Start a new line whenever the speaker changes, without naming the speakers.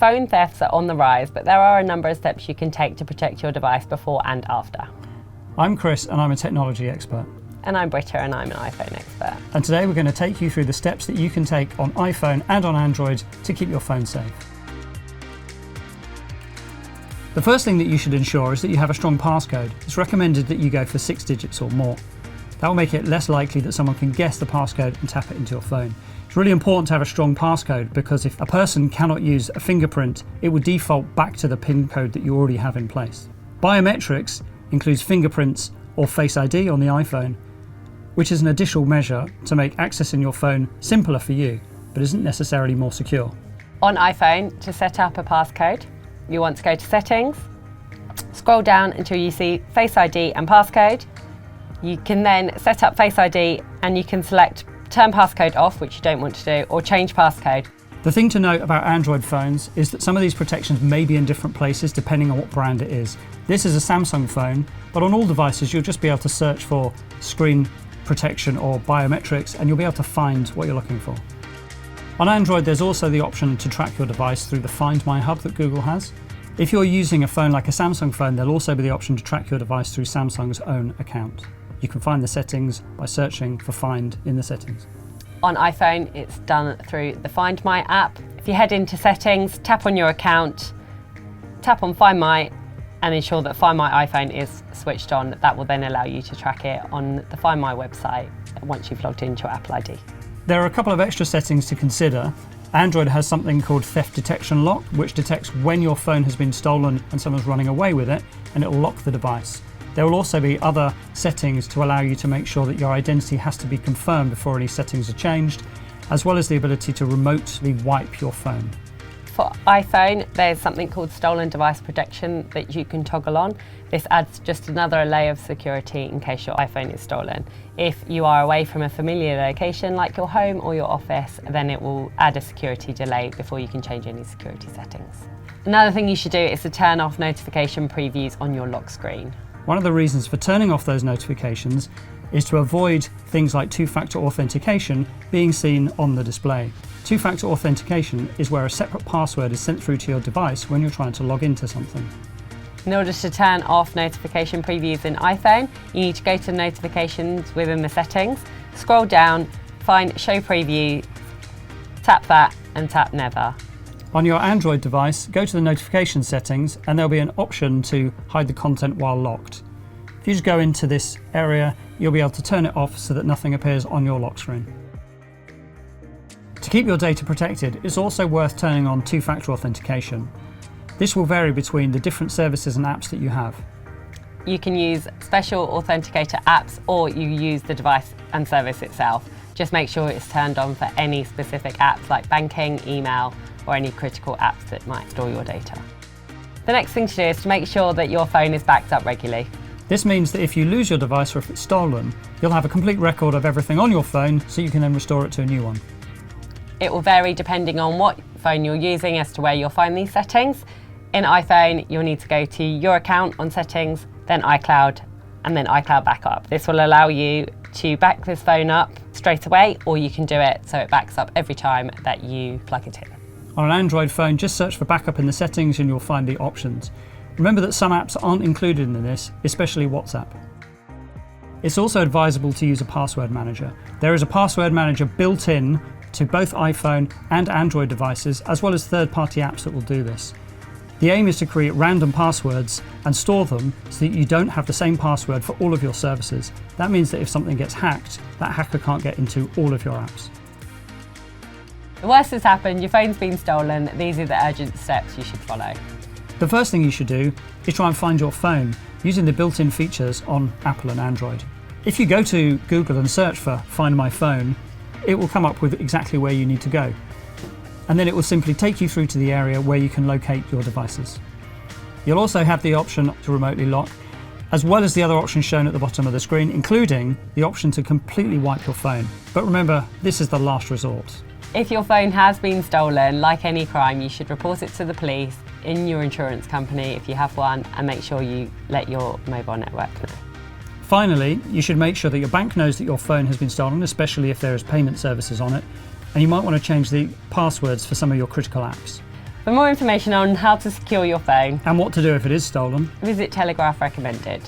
phone thefts are on the rise, but there are a number of steps you can take to protect your device before and after.
I'm Chris and I'm a technology expert.
And I'm Britta and I'm an iPhone expert.
And today we're going to take you through the steps that you can take on iPhone and on Android to keep your phone safe. The first thing that you should ensure is that you have a strong passcode. It's recommended that you go for 6 digits or more. That will make it less likely that someone can guess the passcode and tap it into your phone. It's really important to have a strong passcode because if a person cannot use a fingerprint, it would default back to the PIN code that you already have in place. Biometrics includes fingerprints or Face ID on the iPhone, which is an additional measure to make accessing your phone simpler for you, but isn't necessarily more secure.
On iPhone, to set up a passcode, you want to go to Settings, scroll down until you see Face ID and Passcode. You can then set up Face ID and you can select Turn Passcode off, which you don't want to do, or Change Passcode.
The thing to note about Android phones is that some of these protections may be in different places depending on what brand it is. This is a Samsung phone, but on all devices you'll just be able to search for screen protection or biometrics and you'll be able to find what you're looking for. On Android there's also the option to track your device through the Find My hub that Google has. If you're using a phone like a Samsung phone, there'll also be the option to track your device through Samsung's own account. You can find the settings by searching for Find in the settings.
On iPhone, it's done through the Find My app. If you head into Settings, tap on your account, tap on Find My, and ensure that Find My iPhone is switched on. That will then allow you to track it on the Find My website once you've logged into your Apple ID.
There are a couple of extra settings to consider. Android has something called Theft Detection Lock, which detects when your phone has been stolen and someone's running away with it, and it will lock the device. There will also be other settings to allow you to make sure that your identity has to be confirmed before any settings are changed, as well as the ability to remotely wipe your phone.
For iPhone, there's something called Stolen Device Protection that you can toggle on. This adds just another layer of security in case your iPhone is stolen. If you are away from a familiar location like your home or your office, then it will add a security delay before you can change any security settings. Another thing you should do is to turn off notification previews on your lock screen.
One of the reasons for turning off those notifications is to avoid things like two-factor authentication being seen on the display. Two-factor authentication is where a separate password is sent through to your device when you're trying to log into something.
In order to turn off notification previews in iPhone, you need to go to notifications within the settings, scroll down, find Show Preview, tap that and tap Never.
On your Android device, go to the notification settings and there'll be an option to hide the content while locked. If you just go into this area, you'll be able to turn it off so that nothing appears on your lock screen. To keep your data protected, it's also worth turning on two-factor authentication. This will vary between the different services and apps that you have.
You can use special authenticator apps or you use the device and service itself. Just make sure it's turned on for any specific apps like banking, email, or any critical apps that might store your data. The next thing to do is to make sure that your phone is backed up regularly.
This means that if you lose your device or if it's stolen, you'll have a complete record of everything on your phone so you can then restore it to a new one.
It will vary depending on what phone you're using as to where you'll find these settings. In iPhone, you'll need to go to your account on Settings, then iCloud, and then iCloud Backup. This will allow you to back this phone up straight away, or you can do it so it backs up every time that you plug it in.
On an Android phone, just search for backup in the settings and you'll find the options. Remember that some apps aren't included in this, especially WhatsApp. It's also advisable to use a password manager. There is a password manager built in to both iPhone and Android devices, as well as third-party apps that will do this. The aim is to create random passwords and store them so that you don't have the same password for all of your services. That means that if something gets hacked, that hacker can't get into all of your apps.
The worst has happened, your phone's been stolen, these are the urgent steps you should follow.
The first thing you should do is try and find your phone using the built-in features on Apple and Android. If you go to Google and search for Find My Phone, it will come up with exactly where you need to go. And then it will simply take you through to the area where you can locate your devices. You'll also have the option to remotely lock, as well as the other options shown at the bottom of the screen, including the option to completely wipe your phone. But remember, this is the last resort.
If your phone has been stolen, like any crime, you should report it to the police, in your insurance company if you have one, and make sure you let your mobile network know.
Finally, you should make sure that your bank knows that your phone has been stolen, especially if there is payment services on it, and you might want to change the passwords for some of your critical apps.
For more information on how to secure your phone,
And what to do if it is stolen,
visit Telegraph Recommended.